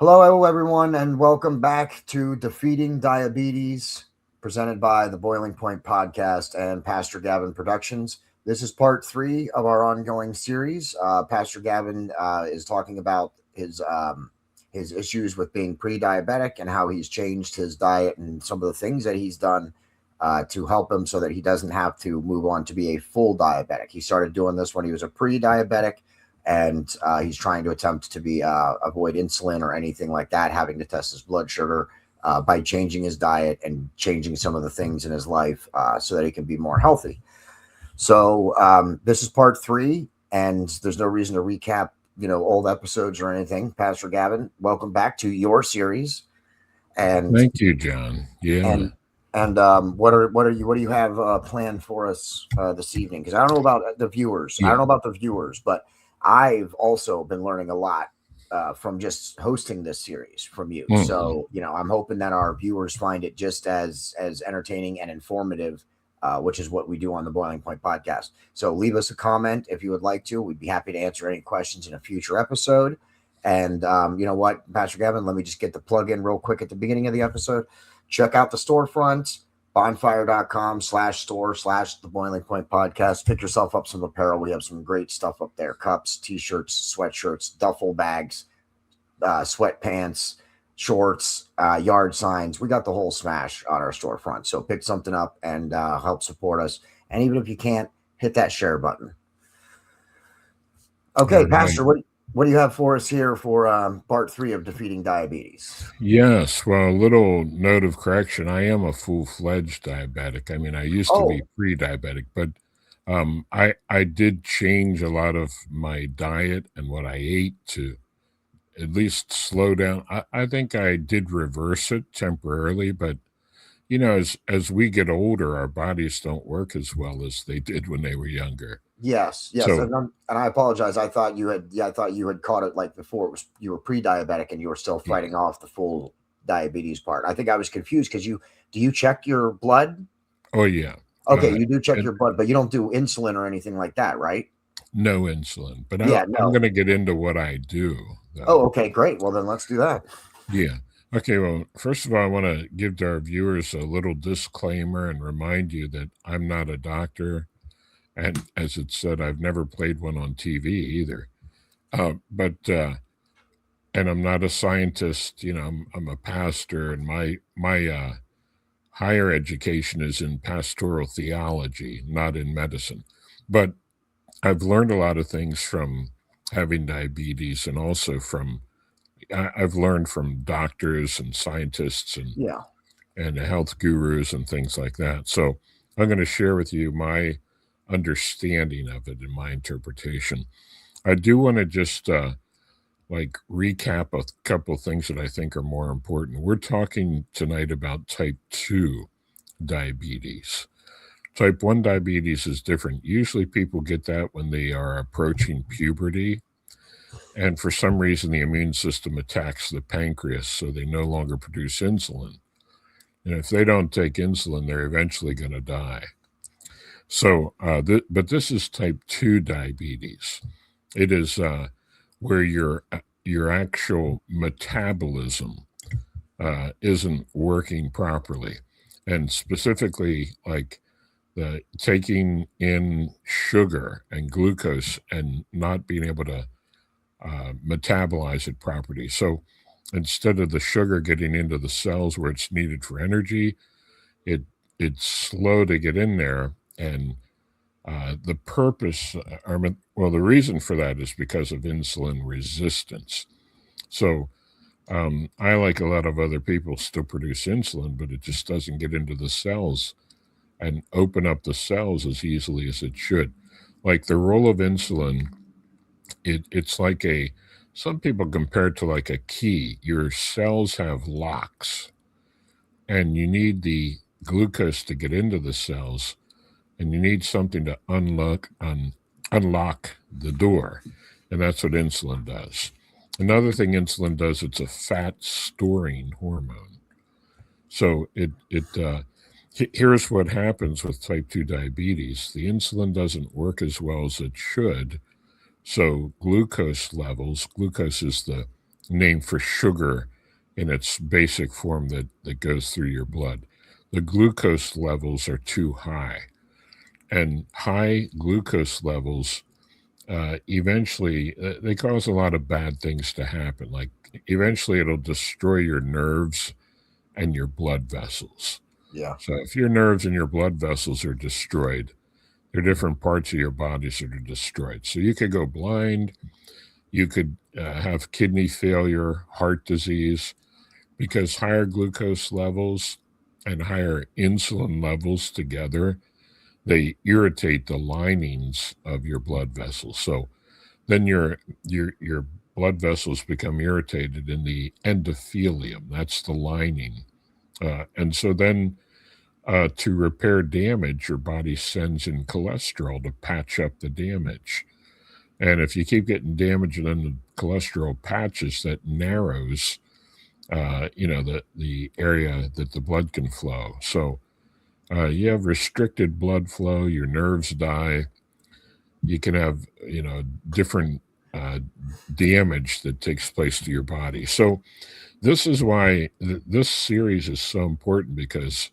Hello, everyone, and welcome back to Defeating Diabetes, presented by the Boiling Point Podcast and Pastor Gavin Productions. This is part 3 of our ongoing series. Pastor Gavin is talking about his issues with being pre-diabetic and how he's changed his diet and some of the things that he's done to help him so that he doesn't have to move on to be a full diabetic. He started doing this when he was a pre-diabetic, and he's trying to attempt to be avoid insulin or anything like that, having to test his blood sugar by changing his diet and changing some of the things in his life so that he can be more healthy. So this is part 3, and there's no reason to recap, old episodes or anything. Pastor Gavin, welcome back to your series. And thank you, John. Yeah. And what do you have planned for us this evening? Because I don't know about the viewers. Yeah. I don't know about the viewers, but I've also been learning a lot from just hosting this series from you. Mm-hmm. So, I'm hoping that our viewers find it just as entertaining and informative, which is what we do on the Boiling Point Podcast. So leave us a comment if you would like to. We'd be happy to answer any questions in a future episode. And you know what, Pastor Gavin, let me just get the plug in real quick at the beginning of the episode. Check out the storefront, bonfire.com/store/the Boiling Point Podcast. Pick yourself up some apparel. We have some great stuff up there: cups, t-shirts, sweatshirts, duffel bags, sweatpants, shorts, yard signs. We got the whole smash on our storefront. So pick something up and help support us. And even if you can't, hit that share button. Okay, Pastor, what do you have for us here for part 3 of Defeating Diabetes? Yes. Well, a little note of correction. I am a full-fledged diabetic. I mean, I used to be pre-diabetic, but I did change a lot of my diet and what I ate to at least slow down. I think I did reverse it temporarily, but as we get older, our bodies don't work as well as they did when they were younger. Yes, So, and I apologize. I thought you had caught it like before. It was you were pre-diabetic and you were still fighting off the full diabetes part. I think I was confused because do you check your blood? Oh yeah. Okay, you do check your blood, but you don't do insulin or anything like that, right? No insulin, but Yeah, I'm going to get into what I do, though. Oh, okay, great. Well, then let's do that. Yeah. Okay, well, first of all, I want to give to our viewers a little disclaimer and remind you that I'm not a doctor. And as it said, I've never played one on TV either. And I'm not a scientist. I'm a pastor, and my higher education is in pastoral theology, not in medicine. But I've learned a lot of things from having diabetes, and also I've learned from doctors and scientists and health gurus and things like that. So I'm going to share with you my understanding of it and my interpretation. I do want to just recap a couple of things that I think are more important. We're talking tonight about type 2 diabetes. Type 1 diabetes is different. Usually people get that when they are approaching puberty, and for some reason the immune system attacks the pancreas, so they no longer produce insulin. And if they don't take insulin, they're eventually going to die. So, but this is type 2 diabetes. It is where your actual metabolism isn't working properly, and specifically like the taking in sugar and glucose and not being able to metabolize it properly. So instead of the sugar getting into the cells where it's needed for energy, it's slow to get in there. And the reason for that is because of insulin resistance. So I, like a lot of other people, still produce insulin, but it just doesn't get into the cells and open up the cells as easily as it should. Like the role of insulin, it's like some people compare it to like a key. Your cells have locks, and you need the glucose to get into the cells, and you need something to unlock the door, and that's what insulin does. Another thing insulin does, it's a fat storing hormone. So here's what happens with type 2 diabetes. The insulin doesn't work as well as it should. So glucose is the named for sugar in its basic form that goes through your blood. The glucose levels are too high, and high glucose levels eventually they cause a lot of bad things to happen. Like eventually, it'll destroy your nerves and your blood vessels. Yeah. So if your nerves and your blood vessels are destroyed, there are different parts of your bodies that are destroyed. So you could go blind. You could have kidney failure, heart disease, because higher glucose levels and higher insulin levels together, they irritate the linings of your blood vessels. So then your blood vessels become irritated in the endothelium. That's the lining. And so then to repair damage, your body sends in cholesterol to patch up the damage. And if you keep getting damage and then the cholesterol patches, that narrows, the area that the blood can flow. So you have restricted blood flow, your nerves die. You can have, different uh, damage that takes place to your body. So this is why this series is so important, because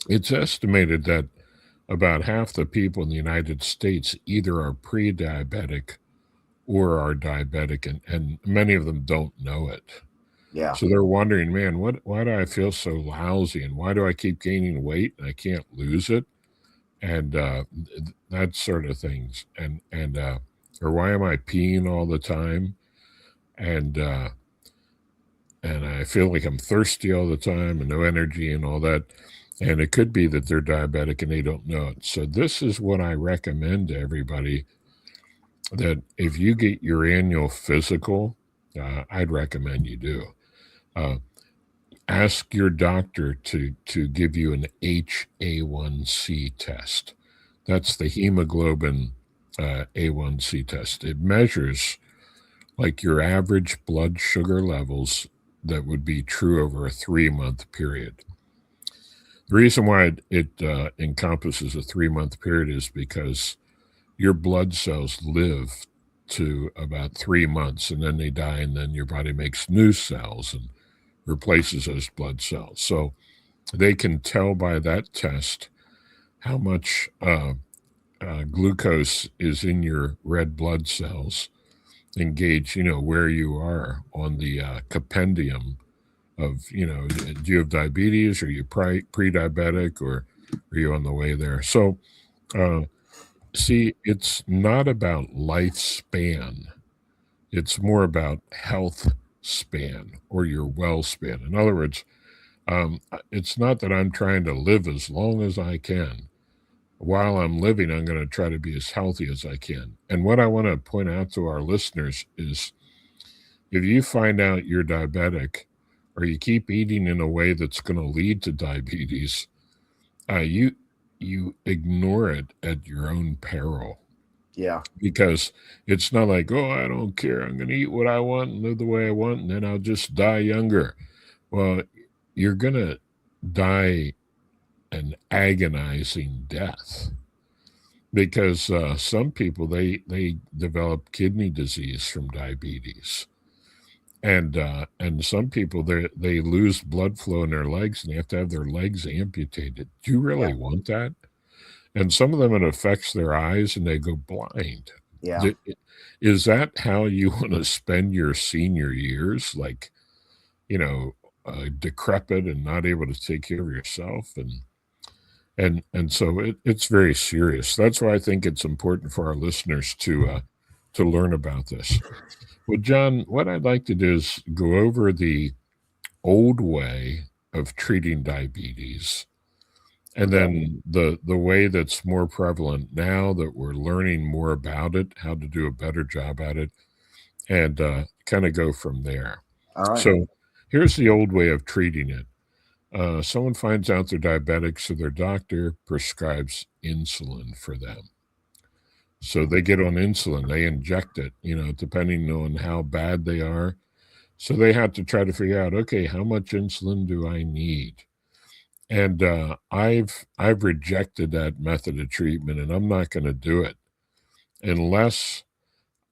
it's estimated that about half the people in the United States either are pre-diabetic or are diabetic, and many of them don't know it. Yeah. So they're wondering, man, why do I feel so lousy, and why do I keep gaining weight and I can't lose it? And that sort of things. And or why am I peeing all the time? And and I feel like I'm thirsty all the time and no energy and all that. And it could be that they're diabetic and they don't know it. So this is what I recommend to everybody, that if you get your annual physical, I'd recommend you do. Uh, Ask your doctor to give you an HA1C test. That's the hemoglobin A1C test. It measures like your average blood sugar levels that would be true over a 3-month period. The reason why it encompasses a 3-month period is because your blood cells live to about 3 months, and then they die, and then your body makes new cells and replaces those blood cells. So they can tell by that test how much glucose is in your red blood cells, and gauge, where you are on the compendium of, do you have diabetes? Are you pre-diabetic, or are you on the way there? So, uh, see, it's not about lifespan. It's more about health span, or your well span. In other words, it's not that I'm trying to live as long as I can. While I'm living, I'm going to try to be as healthy as I can. And what I want to point out to our listeners is, if you find out you're diabetic, or you keep eating in a way that's going to lead to diabetes, you ignore it at your own peril. Yeah. Because it's not like, oh, I don't care, I'm going to eat what I want and live the way I want, and then I'll just die younger. Well, you're going to die an agonizing death, because some people, they develop kidney disease from diabetes, and some people, they lose blood flow in their legs and they have to have their legs amputated. Do you Yeah. really want that? And some of them, it affects their eyes and they go blind. Yeah. D- Is that how you want to spend your senior years? Like, you know, decrepit and not able to take care of yourself, and so it's very serious. That's why I think it's important for our listeners to learn about this. Well, John, what I'd like to do is go over the old way of treating diabetes, and Okay. then the way that's more prevalent now, that we're learning more about it, how to do a better job at it, and kind of go from there. All right. So here's the old way of treating it. Someone finds out they're diabetic, so their doctor prescribes insulin for them. So they get on insulin, they inject it, depending on how bad they are. So they have to try to figure out, okay, how much insulin do I need? And I've rejected that method of treatment, and I'm not going to do it unless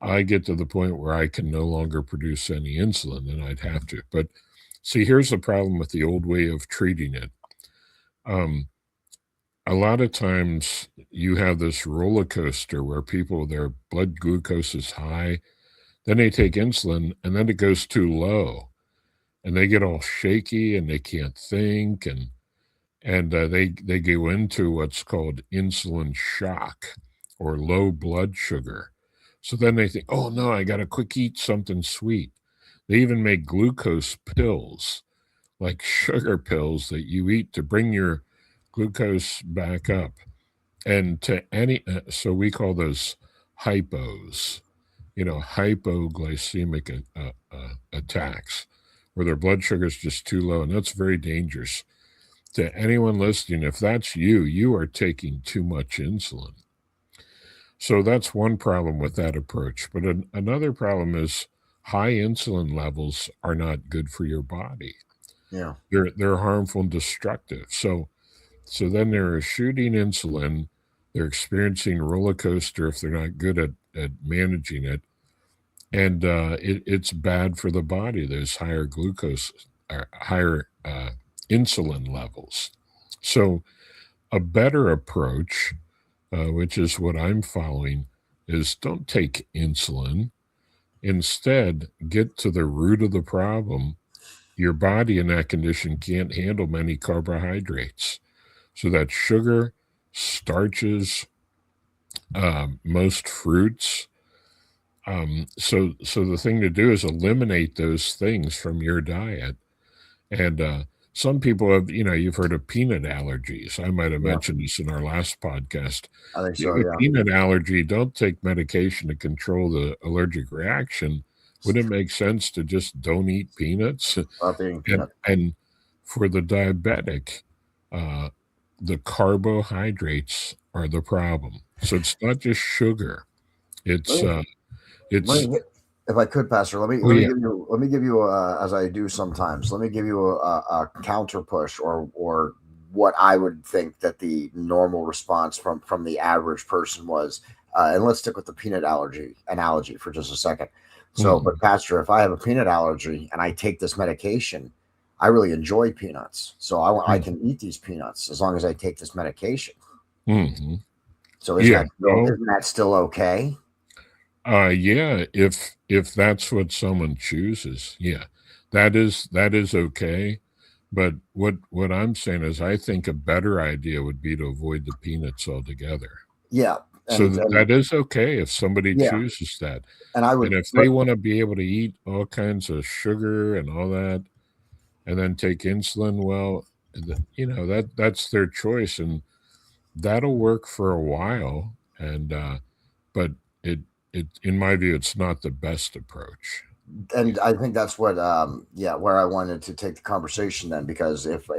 I get to the point where I can no longer produce any insulin, and I'd have to. But see, here's the problem with the old way of treating it. Um, a lot of times you have this roller coaster where people, their blood glucose is high, then they take insulin, and then it goes too low, and they get all shaky and they can't think, and they go into what's called insulin shock or low blood sugar. So then they think, oh no, I got to quick eat something sweet. They even make glucose pills, like sugar pills that you eat to bring your glucose back up. And so we call those hypos, hypoglycemic attacks, where their blood sugar is just too low. And that's very dangerous to anyone listening. If that's you, you are taking too much insulin. So that's one problem with that approach. But another problem is high insulin levels are not good for your body. Yeah. They're harmful and destructive. So then they're shooting insulin. They're experiencing roller coaster if they're not good at managing it. And it's bad for the body. There's higher glucose, or higher insulin levels. So a better approach, which is what I'm following, is don't take insulin. Instead, get to the root of the problem. Your body in that condition can't handle many carbohydrates. So that's sugar, starches, most fruits. So the thing to do is eliminate those things from your diet. And some people have, you've heard of peanut allergies. I might have Yeah. mentioned this in our last podcast. I think If you so. have a Yeah. peanut allergy, don't take medication to control the allergic reaction. Wouldn't it make sense to just don't eat peanuts? Stop eating And peanuts. and for the diabetic, uh, the carbohydrates are the problem. So it's not just sugar. It's Let it's me, if I could, Pastor, oh yeah. let me give you as I do sometimes. Let me give you a counter push, or what I would think that the normal response from the average person was. And let's stick with the peanut allergy analogy for just a second. So, but Pastor, if I have a peanut allergy and I take this medication, I really enjoy peanuts, so I can eat these peanuts as long as I take this medication. Mm-hmm. So Yeah. isn't that still okay? Yeah, if that's what someone chooses, yeah, that is okay. But what I'm saying is, I think a better idea would be to avoid the peanuts altogether. Yeah, So and that is okay if somebody yeah, chooses that, and I and would, if they want to be able to eat all kinds of sugar and all that, and then take insulin, well, that's their choice, and that'll work for a while. But it in my view, it's not the best approach. and I think that's what where I wanted to take the conversation then, because if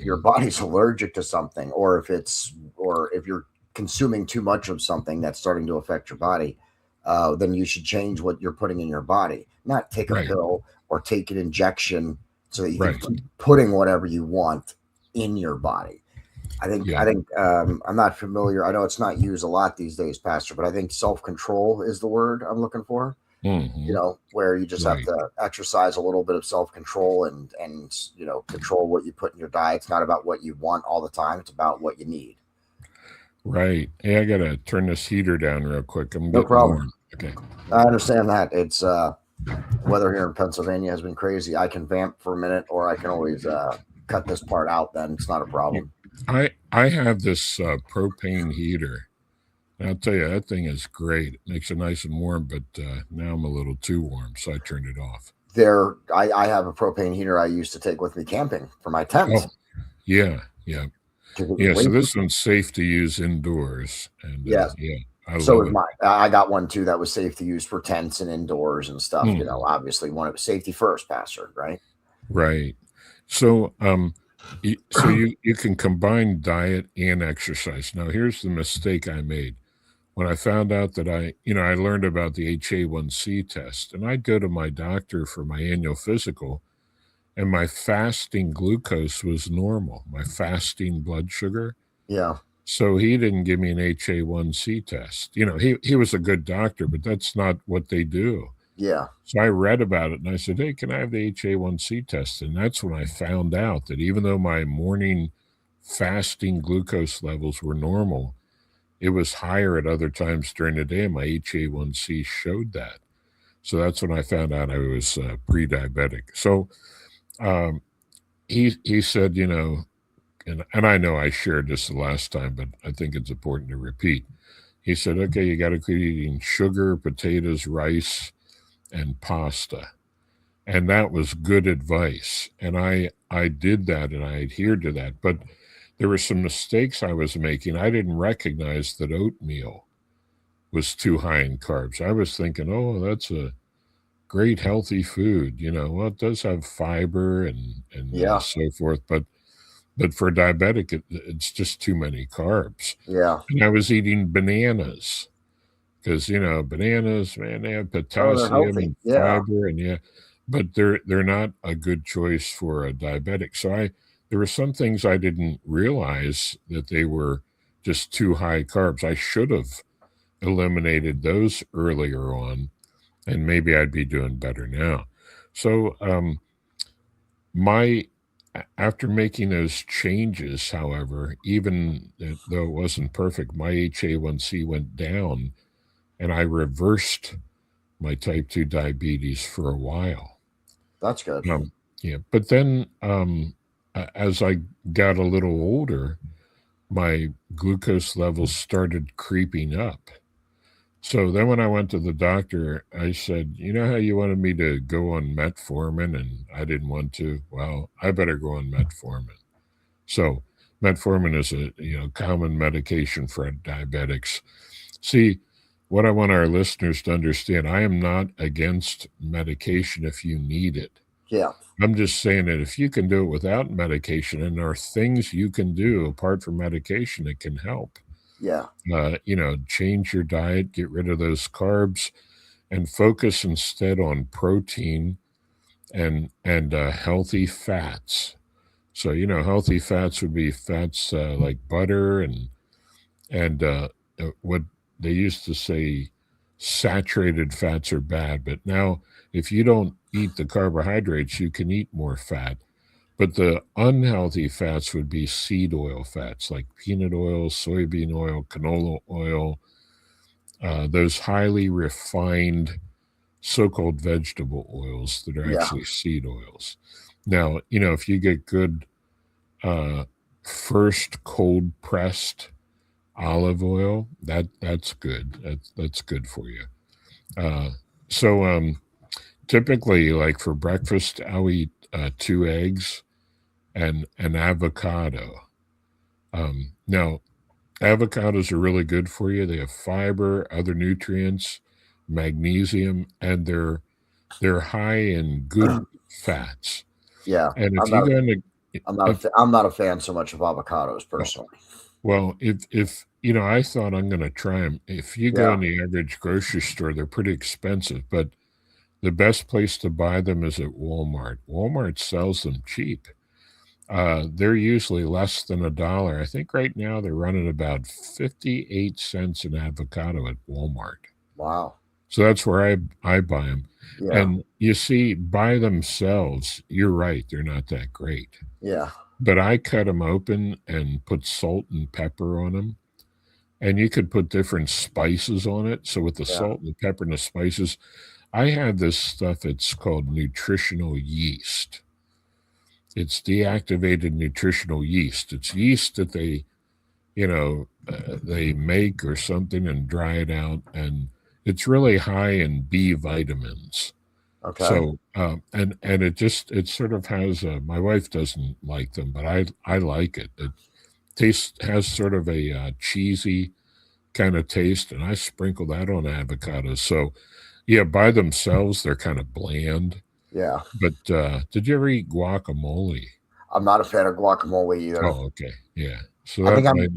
your Hmm. body's allergic to something, or if you're consuming too much of something that's starting to affect your body, then you should change what you're putting in your body, not take a Right, pill or take an injection so that you can right, keep putting whatever you want in your body. yeah, I'm not familiar. I know it's not used a lot these days, Pastor, but I think self control is the word I'm looking for. hmm, Where you just have right, to exercise a little bit of self control and control what you put in your diet. It's not about what you want all the time. It's about what you need. right. Hey, I gotta turn this heater down real quick. I'm No getting problem. warm. Okay. I understand that. It's weather here in Pennsylvania has been crazy. I can vamp for a minute, or I can always cut this part out. Then it's not a problem. I have this propane heater. And I'll tell you, that thing is great. It makes it nice and warm, but now I'm a little too warm, so I turned it off. I have a propane heater I used to take with me camping for my Oh, tent yeah, yeah, because it was yeah. way So too. this one's safe to use indoors, and Yes. yeah, I So love is it. mine. I got one too that was safe to use for tents and indoors and stuff. Mm, Obviously, one of safety first, Pastor. Right? right. So so you can combine diet and exercise. Now here's the mistake I made. When I found out that I learned about the HA1C test, and I'd go to my doctor for my annual physical, and my fasting glucose was normal, my fasting blood sugar. Yeah. So he didn't give me an HA1C test. You know, he was a good doctor, but that's not what they do. Yeah. So I read about it and I said, hey, can I have the HA1C test? And that's when I found out that even though my morning fasting glucose levels were normal, it was higher at other times during the day, and my HA1C showed that. So that's when I found out I was pre-diabetic. So um, he said, you know, and I know I shared this the last time, but I think it's important to repeat. He said, okay, you got to quit eating sugar, potatoes, rice, and pasta. And that was good advice. And I did that and I adhered to that. But there were some mistakes I was making. I didn't recognize that oatmeal was too high in carbs. I was thinking, oh, that's a great healthy food. You know, well, it does have fiber and Yeah. so forth, but for a diabetic, it's just too many carbs. Yeah. And I was eating bananas because you know bananas, man, they have Oh, they're potassium healthy. and Yeah. fiber, and yeah, but they're not a good choice for a diabetic. So there were some things I didn't realize that they were just too high carbs. I should have eliminated those earlier on, and maybe I'd be doing better now. So my after making those changes, however, even though it wasn't perfect, my HA1C went down, and I reversed my type 2 diabetes for a while. That's good. Yeah, but then as I got a little older, my glucose levels started creeping up. So then when I went to the doctor, I said, you know how you wanted me to go on metformin and I didn't want to? Well, I better go on metformin. So metformin is a common medication for diabetics. See, what I want our listeners to understand, I am not against medication if you need it. Yeah. I'm just saying that if you can do it without medication, and there are things you can do apart from medication that can help. Yeah. Change your diet, get rid of those carbs, and focus instead on protein and healthy fats. So healthy fats would be fats like butter and what they used to say saturated fats are bad, but now if you don't eat the carbohydrates, you can eat more fat. But the unhealthy fats would be seed oil fats like peanut oil, soybean oil, canola oil, those highly refined so-called vegetable oils that are Yeah. actually seed oils. Now, if you get good uh, first cold pressed olive oil, that's good. That's good for you. Uh, so typically, like for breakfast, I'll eat 2 eggs and an avocado. Now, avocados are really good for you. They have fiber, other nutrients, magnesium, and they're high in good fats. Yeah. And I'm if you not. go into if I'm not a fan so much of avocados well, personally. well, if I thought I'm going to try them. If you go Yeah. in the average grocery store, they're pretty expensive, but the best place to buy them is at Walmart. Walmart sells them cheap. They're usually less than $1. I think right now they're running about 58 cents an avocado at Walmart. Wow. So that's where I buy them. Yeah. And you see, by themselves, you're right, they're not that great. Yeah. But I cut them open and put salt and pepper on them. And you could put different spices on it. So with the Yeah. salt and the pepper and the spices, I have this stuff, it's called nutritional yeast. It's deactivated nutritional yeast. It's yeast that they make or something and dry it out, and it's really high in B vitamins. Okay. So and it sort of has my wife doesn't like them, but I like it. It has sort of a cheesy kind of taste, and I sprinkle that on avocados. So yeah, by themselves they're kind of bland. Yeah. But did you ever eat guacamole? I'm not a fan of guacamole either. Oh, okay. Yeah. So I think that I'm. might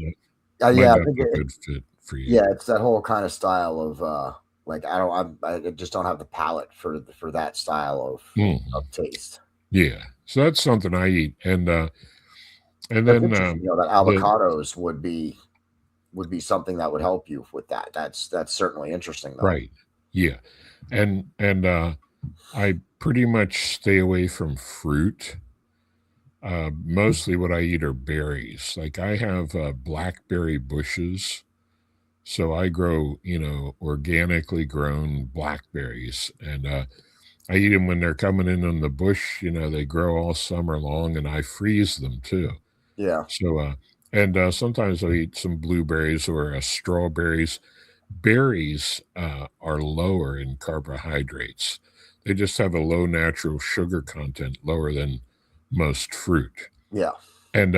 Yeah. I not think be a good fit for you. yeah. It's that whole kind of style of like I don't. I just don't have the palate for that style Mhm. of taste. Yeah. So that's something I eat. And That's then interesting. You know that the avocados would be. would be something that would help you with that. That's certainly interesting, though. Right. Yeah. And I pretty much stay away from fruit. Mostly what I eat are berries. Like I have blackberry bushes. So I grow, organically grown blackberries, and I eat them when they're coming in on the bush. They grow all summer long, and I freeze them too. Yeah, So, and sometimes I eat some blueberries or strawberries. Berries are lower in carbohydrates. They just have a low natural sugar content, lower than most fruit. yeah, And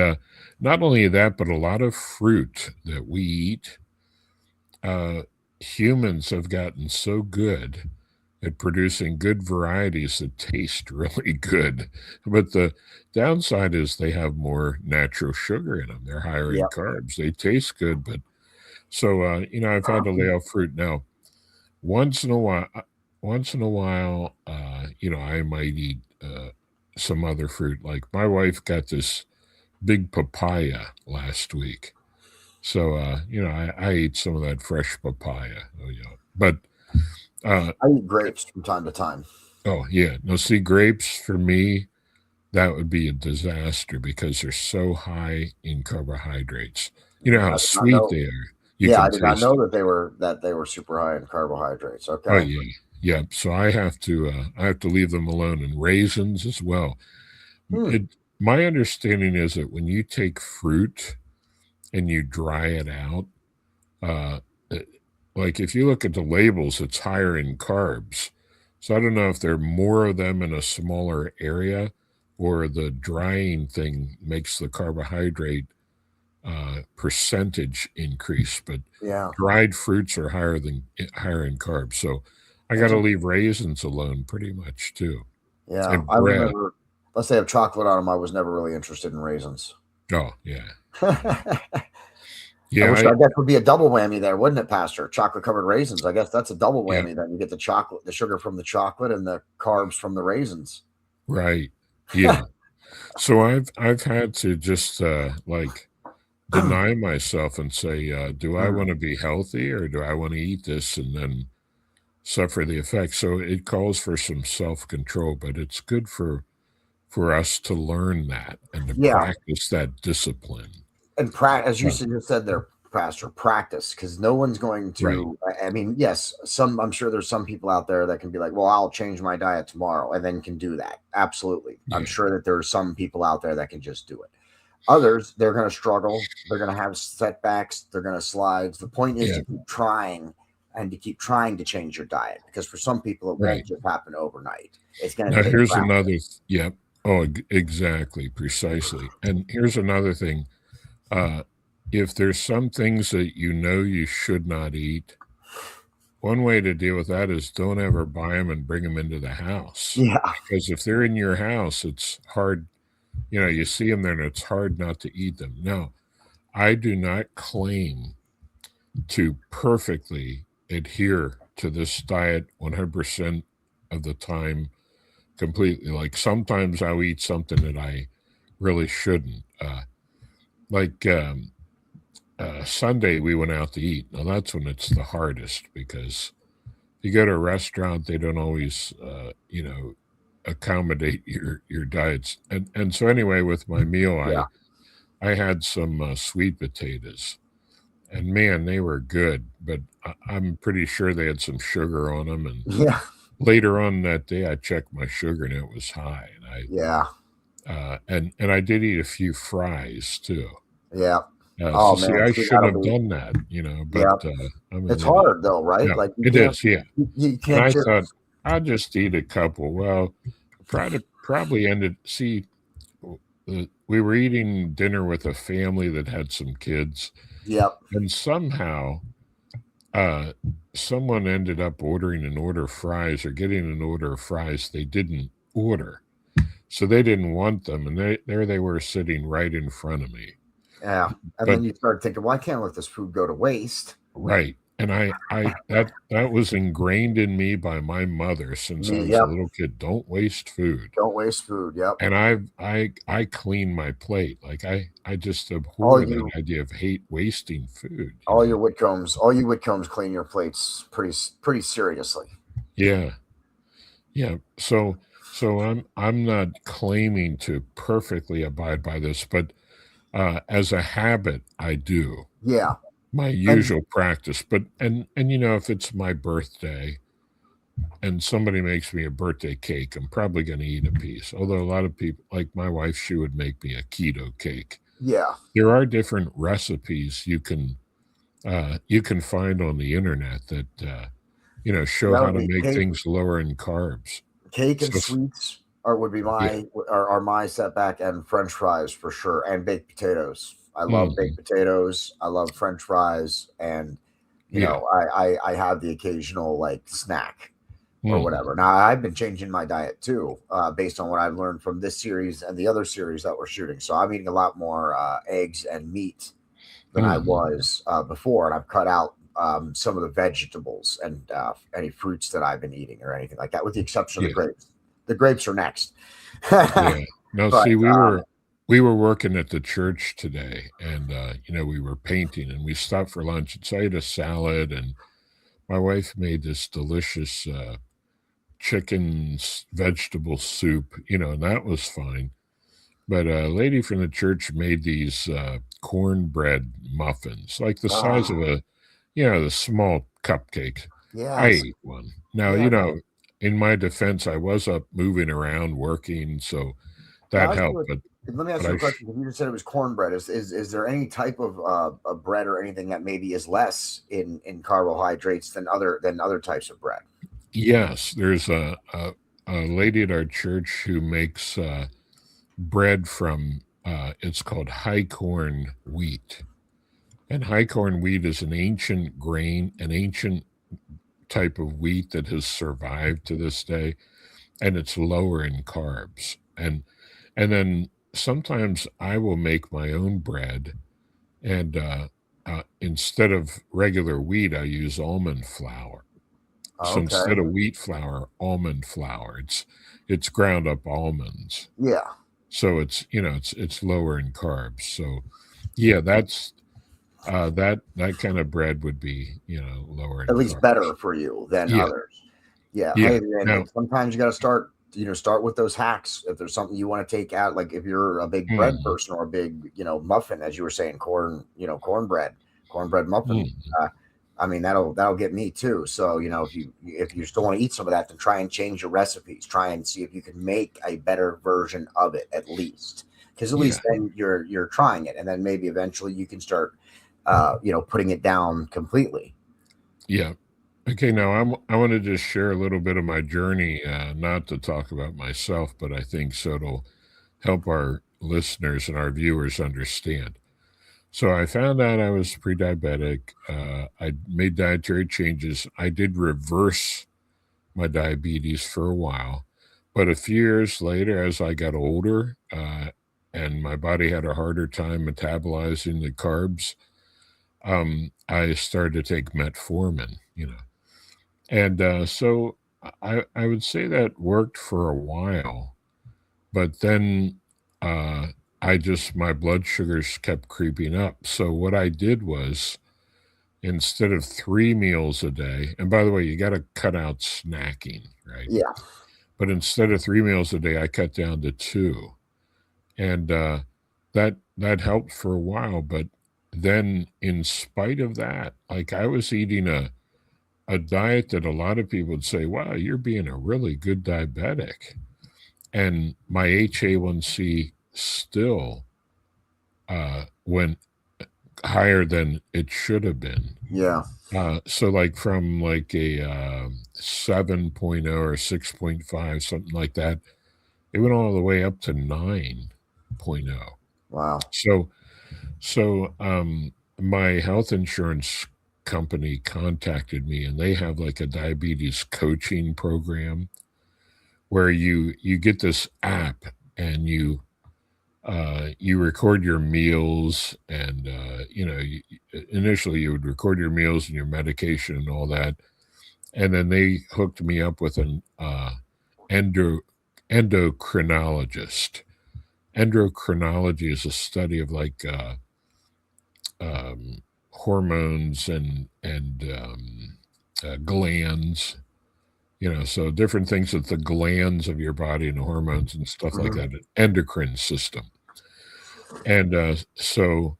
not only that, but a lot of fruit that we eat, uh, humans have gotten so good at producing good varieties that taste really good. But the downside is they have more natural sugar in them. They're higher yeah. in carbs. They taste good, but so I've had to lay off fruit now. Once in a while, I might eat some other fruit. Like my wife got this big papaya last week. So, I ate some of that fresh papaya. But, uh, I eat grapes from time to time. oh, yeah. No, see, grapes for me, that would be a disaster because they're so high in carbohydrates. You know how I did not sweet know. they are. You Yeah, can I did not taste know it. that they were super high in carbohydrates. Oh, Okay. yeah. Yeah. So I have to leave them alone, and raisins as well. Hmm. My understanding is that when you take fruit and you dry it out, uh, it- like if you look at the labels, it's higher in carbs. So I don't know if there are more of them in a smaller area, or the drying thing makes the carbohydrate percentage increase. But Yeah. dried fruits are higher in carbs. So I got to Interesting. leave raisins alone pretty much too, Yeah, and I was bread. never. Unless they have chocolate on them, I was never really interested in raisins. Oh yeah, I yeah, wish I guess would be a double whammy there, wouldn't it, Pastor? Chocolate covered raisins. I guess that's a double yeah, whammy. Then you get the chocolate, the sugar from the chocolate, and the carbs from the raisins. right, yeah. So I've had to just deny myself and say, do I Mm, want to be healthy or do I want to eat this and then suffer the effects? So it calls for some self-control, but it's good for us to learn that and to yeah, practice that discipline. and as you Uh, just said there, Pastor, practice because no one's going right. to. I mean, yes, some. I'm sure there's some people out there that can be like, "Well, I'll change my diet tomorrow," and then can do that. Absolutely, I'm Yeah. sure that there are some people out there that can just do it. Others, they're going to struggle. They're going to have setbacks. They're going to slide. The point is Yeah. to keep trying and to keep trying to change your diet because for some people, it won't Right. just happen overnight. It's going to Now take here's practice. another. Yep. Oh, exactly, precisely. And here's another thing. Uh, if there's some things that you should not eat, one way to deal with that is don't ever buy them and bring them into the house. Yeah. Because if they're in your house, it's hard. You see them there and it's hard not to eat them. Now, I do not claim to perfectly adhere to this diet 100% of the time completely. Like sometimes I'll eat something that I really shouldn't. Like Sunday, we went out to eat. Now, that's when it's the hardest because you go to a restaurant, they don't always, accommodate your diets. And so anyway, with my meal, Yeah. I had some sweet potatoes, and man, they were good. But I'm pretty sure they had some sugar on them. And Yeah. later on that day, I checked my sugar, and it was high. And Yeah. I did eat a few fries too. Yeah. So Oh, see, man. I See, shouldn't that'll have be, done that, but yeah. I'm an It's idiot. hard, though, right? No, Like, it is, yeah. you And can't I just, thought I'll just eat a couple. Well, probably ended. See, we were eating dinner with a family that had some kids, yep. and somehow uh, someone ended up ordering an order of fries or getting an order of fries they didn't order. So they didn't want them, and there they were sitting right in front of me. Yeah. And But then you start thinking, why can't let this food go to waste? right, And that was ingrained in me by my mother since I Me, was a yep. little kid. Don't waste food. Don't waste food. Yep. And I clean my plate. Like I just All abhor that you idea of hate wasting food, you all know. your Whitcombs, all you Whitcombs clean your plates pretty seriously. Yeah. Yeah. So I'm not claiming to perfectly abide by this, but as a habit, I do. Yeah. My And usual practice. But you know, if it's my birthday and somebody makes me a birthday cake, I'm probably going to eat a piece. Although a lot of people, like my wife, she would make me a keto cake. yeah, There are different recipes you can find on the internet that you know show that how would to be make cake. things lower in carbs. Cake and So sweets are would be yeah, my setback, and French fries for sure, and baked potatoes. I love hmm baked potatoes. I love French fries, and yeah, I have the occasional like snack or hmm whatever. Now I've been changing my diet too, based on what I've learned from this series and the other series that we're shooting. So I'm eating a lot more eggs and meat than I hmm was before, and I've cut out some of the vegetables and any fruits that I've been eating or anything like that, with the exception of the yeah, grapes. The grapes are next. yeah. Now, But see, we were working at the church today, and you know we were painting, and we stopped for lunch, and so I ate a salad, and my wife made this delicious vegetable soup, you know, and that was fine. But a lady from the church made these cornbread muffins, like the size of uh, a, you know, the small cupcake. I yes, ate one. Now, yeah, you know, in my defense, I was up moving around working, so now that helped. let me But ask you a question. Because you just said it was cornbread. Is there any type of bread or anything that maybe is less in carbohydrates than other types of bread? yes, there's a lady at our church who makes bread from it's called high corn wheat. And high corn wheat is an ancient grain, an ancient type of wheat that has survived to this day, and it's lower in carbs. And then sometimes I will make my own bread, and instead of regular wheat, I use almond flour. So Okay, instead of wheat flour, almond flour. It's ground up almonds. yeah, So it's you know it's lower in carbs. So yeah, that's that kind of bread would be, you know, lower at in least carbs. better for you than Yeah, others. Yeah, yeah. and Now, sometimes you got to start with those hacks. If there's something you want to take out, like if you're a big bread mm, person or a big, muffin, as you were saying, cornbread muffin. mm, Uh, I mean, that'll get me too. So if you still want to eat some of that, then try and change your recipes. Try and see if you can make a better version of it at least, because at yeah, least then you're trying it, and then maybe eventually you can start, putting it down completely. yeah. Okay, now I want to just share a little bit of my journey, not to talk about myself, but I think so it'll help our listeners and our viewers understand. So I found out I was pre-diabetic. I made dietary changes. I did reverse my diabetes for a while, but a few years later, as I got older, and my body had a harder time metabolizing the carbs, I started to take metformin, you know. And so I would say that worked for a while, but then uh, my blood sugars kept creeping up. So what I did was instead of 3 meals a day, and by the way, you got to cut out snacking, right? Yeah, But instead of 3 meals a day, I cut down to two, and that helped for a while. But then, in spite of that, like I was eating a diet that a lot of people would say, "Wow, you're being a really good diabetic," and my HA1C still went higher than it should have been. yeah. So like from like a 7.0 or 6.5, something like that, it went all the way up to 9.0. Wow. So my health insurance company contacted me, and they have like a diabetes coaching program where you get this app, and you record your meals, and initially you would record your meals and your medication and all that, and then they hooked me up with an endocrinologist. Endocrinology is a study of like hormones and glands, so different things with the glands of your body and the hormones and stuff like that, an endocrine system. And so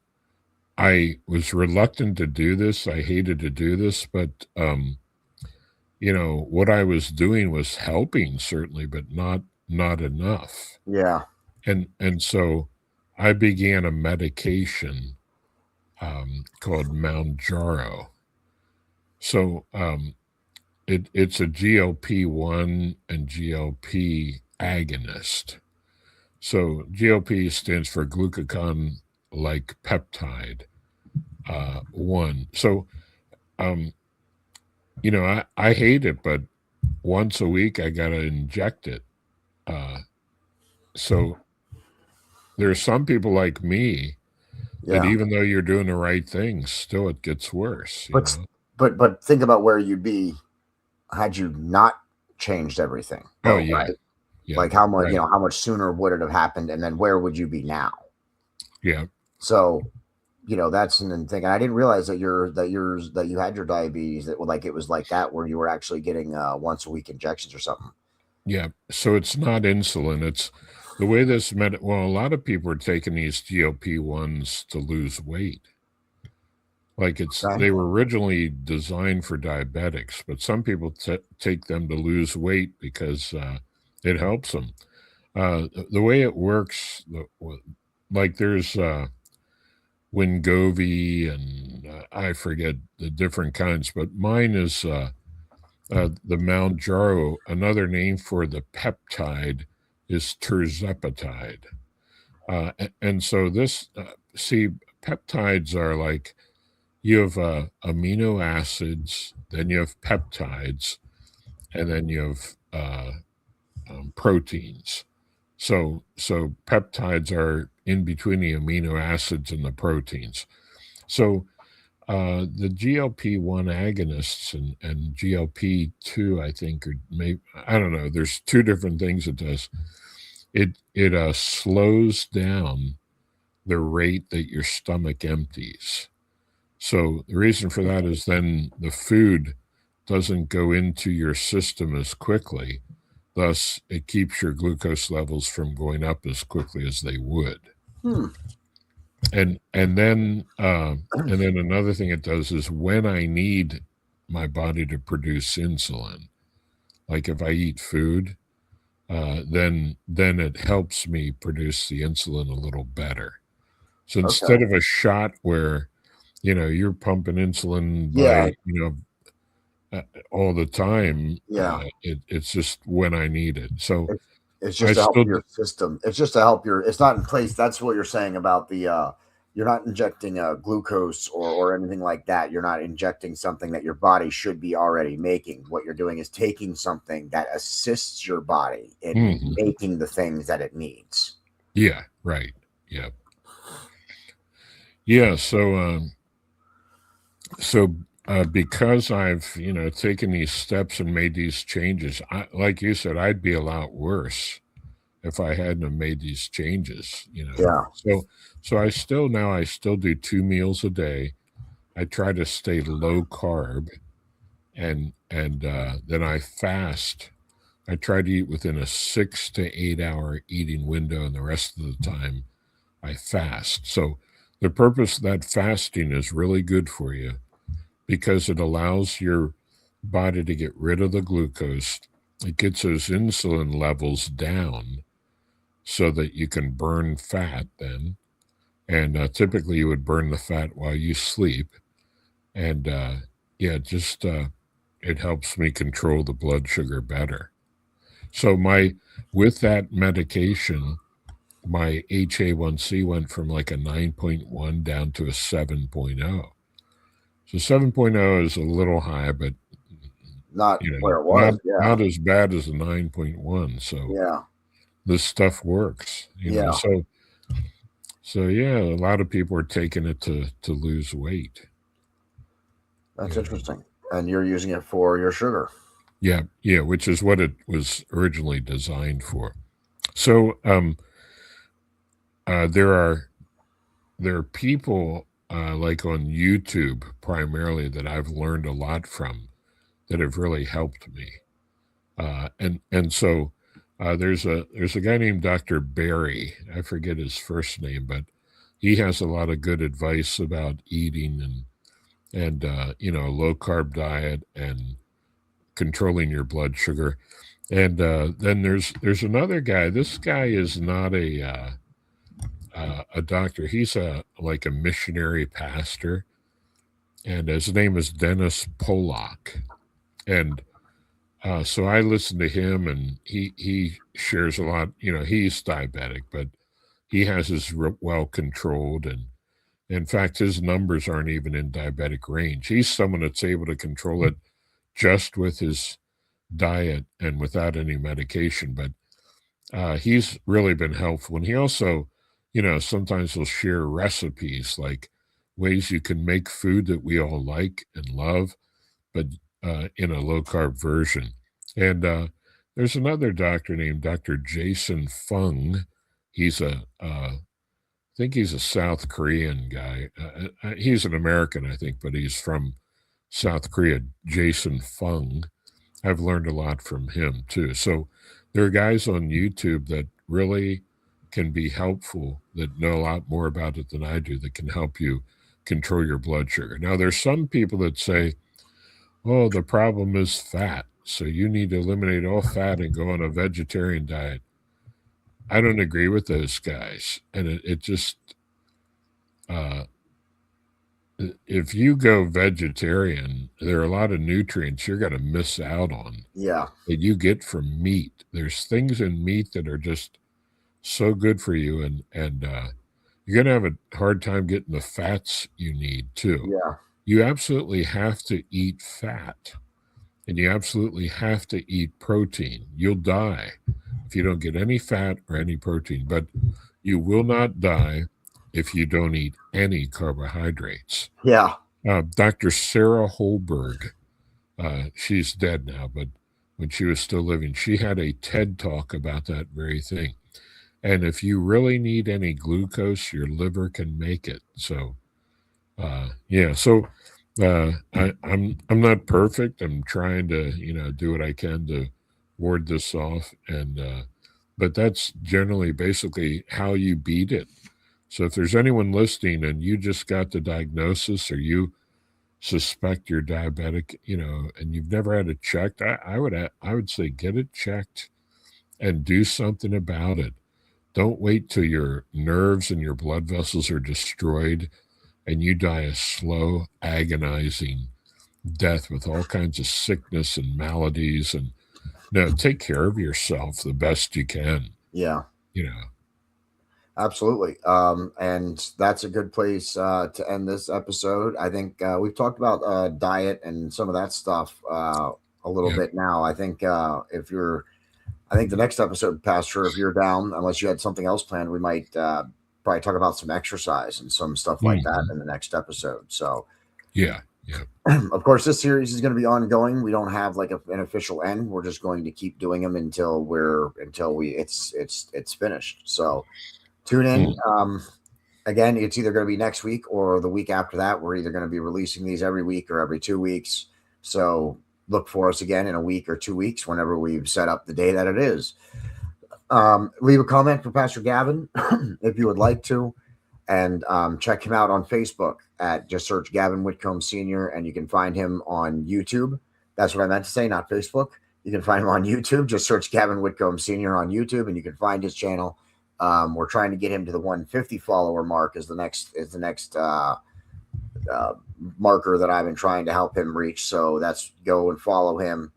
I was reluctant to do this. I hated to do this, but what I was doing was helping certainly, but not enough. Yeah. And so I began a medication called Mounjaro. So it's a GLP-1 and GLP agonist. So GLP stands for glucagon-like peptide 1. So I hate it, but once a week I got to inject it. So there's some people like me that even though you're doing the right things, still it gets worse. But think about where you'd be had you not changed everything. Oh yeah. Right? Yeah. Like how much, how much sooner would it have happened, and then where would you be now? Yeah. So, that's an thing. And I didn't realize that you had your diabetes, that it was like that, where you were actually getting once a week injections or something. Yeah. So it's not insulin. It's the way this well, a lot of people are taking these GLP-1s to lose weight. Like they were originally designed for diabetics, but some people take them to lose weight because it helps them. The way it works, like there's Wegovy and I forget the different kinds, but mine is the Mounjaro. Another name for the peptide is terzepatide. And so this, peptides are like, you have amino acids, then you have peptides, and then you have proteins. So peptides are in between the amino acids and the proteins. So the GLP-1 agonists and GLP-2, I think, or maybe, I don't know, there's two different things it does. It slows down the rate that your stomach empties. So the reason for that is then the food doesn't go into your system as quickly. Thus, it keeps your glucose levels from going up as quickly as they would. And then another thing it does is when I need my body to produce insulin, like if I eat food, then it helps me produce the insulin a little better. So instead of a shot where you're pumping insulin by all the time, it's just when I need it. So it's just to help your system. It's just to help it's not in place. That's what you're saying about the you're not injecting glucose or anything like that. You're not injecting something that your body should be already making. What you're doing is taking something that assists your body in making the things that it needs. Yeah, right. Yeah. Yeah, so because I've taken these steps and made these changes, like you said, I'd be a lot worse if I hadn't have made these changes. Yeah. So I still do 2 meals a day. I try to stay low carb, and then I fast. I try to eat within a 6 to 8 hour eating window, and the rest of the time I fast. So the purpose of that fasting is really good for you because it allows your body to get rid of the glucose. It gets those insulin levels down so that you can burn fat then. And typically you would burn the fat while you sleep. And it helps me control the blood sugar better. So with that medication, my HA1C went from like a 9.1 down to a 7.0. So 7.0 is a little high, but not where it was. Not as bad as a 9.1. So this stuff works. So So yeah, a lot of people are taking it to lose weight. That's Yeah. interesting. And you're using it for your sugar. Yeah, which is what it was originally designed for. So there are people like on YouTube primarily that I've learned a lot from that have really helped me. And so there's a guy named Dr. Barry. I forget his first name, but he has a lot of good advice about eating and low carb diet and controlling your blood sugar. And then there's another guy. This guy is not a doctor. He's like a missionary pastor, and his name is Dennis Pollock. And so I listen to him, and he shares a lot. He's diabetic, but he has his well controlled, and in fact, his numbers aren't even in diabetic range. He's someone that's able to control it just with his diet and without any medication. But he's really been helpful. And he also, sometimes he'll share recipes like ways you can make food that we all like and love, but in a low carb version. And there's another doctor named Dr. Jason Fung. I think he's a South Korean guy. He's an American, I think, but he's from South Korea. Jason Fung. I've learned a lot from him too. So there are guys on YouTube that really can be helpful that know a lot more about it than I do that can help you control your blood sugar. Now, there's some people that say, oh, the problem is fat. So you need to eliminate all fat and go on a vegetarian diet. I don't agree with those guys. And it just, uh, if you go vegetarian, there are a lot of nutrients you're going to miss out on Yeah. that you get from meat. There's things in meat that are just so good for you, and you're going to have a hard time getting the fats you need too. Yeah. You absolutely have to eat fat, and you absolutely have to eat protein. You'll die if you don't get any fat or any protein, but you will not die if you don't eat any carbohydrates. Yeah. Dr. Sarah Holberg, she's dead now, but when she was still living, she had a TED talk about that very thing. And if you really need any glucose, your liver can make it. So, yeah. So, I'm not perfect. I'm trying to do what I can to ward this off, and but that's generally basically how you beat it. So if there's anyone listening and you just got the diagnosis or you suspect you're diabetic, and you've never had it checked, I would say get it checked and do something about it. Don't wait till your nerves and your blood vessels are destroyed and you die a slow, agonizing death with all kinds of sickness and maladies. And no, take care of yourself the best you can. Yeah. You know, Absolutely. And that's a good place to end this episode. I think we've talked about diet and some of that stuff a little yeah. bit now. I think I think the next episode, Pastor, if you're down, unless you had something else planned, we might probably talk about some exercise and some stuff like that in the next episode. So, Yeah. of course, this series is going to be ongoing. We don't have like an official end. We're just going to keep doing them until it's finished. So, tune in. Again, it's either going to be next week or the week after that. We're either going to be releasing these every week or every 2 weeks. So look for us again in a week or 2 weeks whenever we've set up the day that it is. Leave a comment for Pastor Gavin if you would like to, and check him out on Facebook at just search Gavin Whitcomb Sr. and you can find him on YouTube. That's what I meant to say, not Facebook. You can find him on YouTube. Just search Gavin Whitcomb Sr. on YouTube and you can find his channel. We're trying to get him to the 150 follower mark is the next marker that I've been trying to help him reach. So that's go and follow him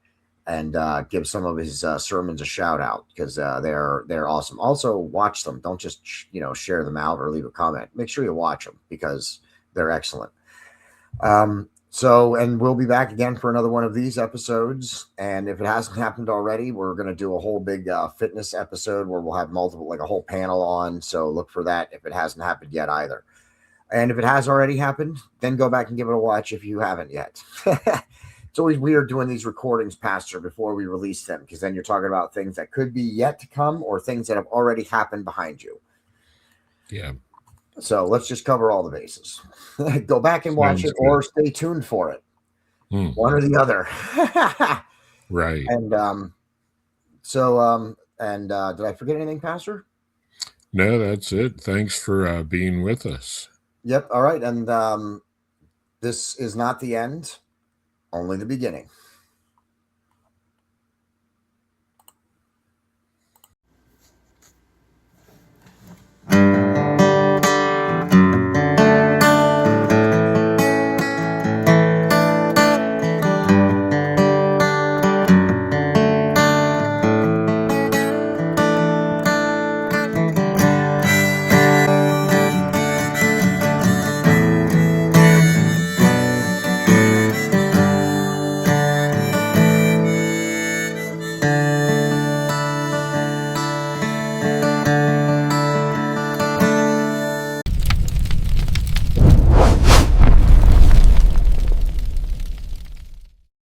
and give some of his sermons a shout out because they're awesome. Also watch them. Don't just share them out or leave a comment. Make sure you watch them because they're excellent. So, and we'll be back again for another one of these episodes. And if it hasn't happened already, we're going to do a whole big fitness episode where we'll have multiple, like a whole panel on. So look for that if it hasn't happened yet either. And if it has already happened, then go back and give it a watch if you haven't yet. It's always weird doing these recordings, Pastor, before we release them, because then you're talking about things that could be yet to come or things that have already happened behind you. Yeah. So let's just cover all the bases. Go back and watch Sounds it good. or stay tuned for it. One or the other. Right. And did I forget anything, Pastor? No, that's it. Thanks for being with us. Yep. All right. And this is not the end, only the beginning.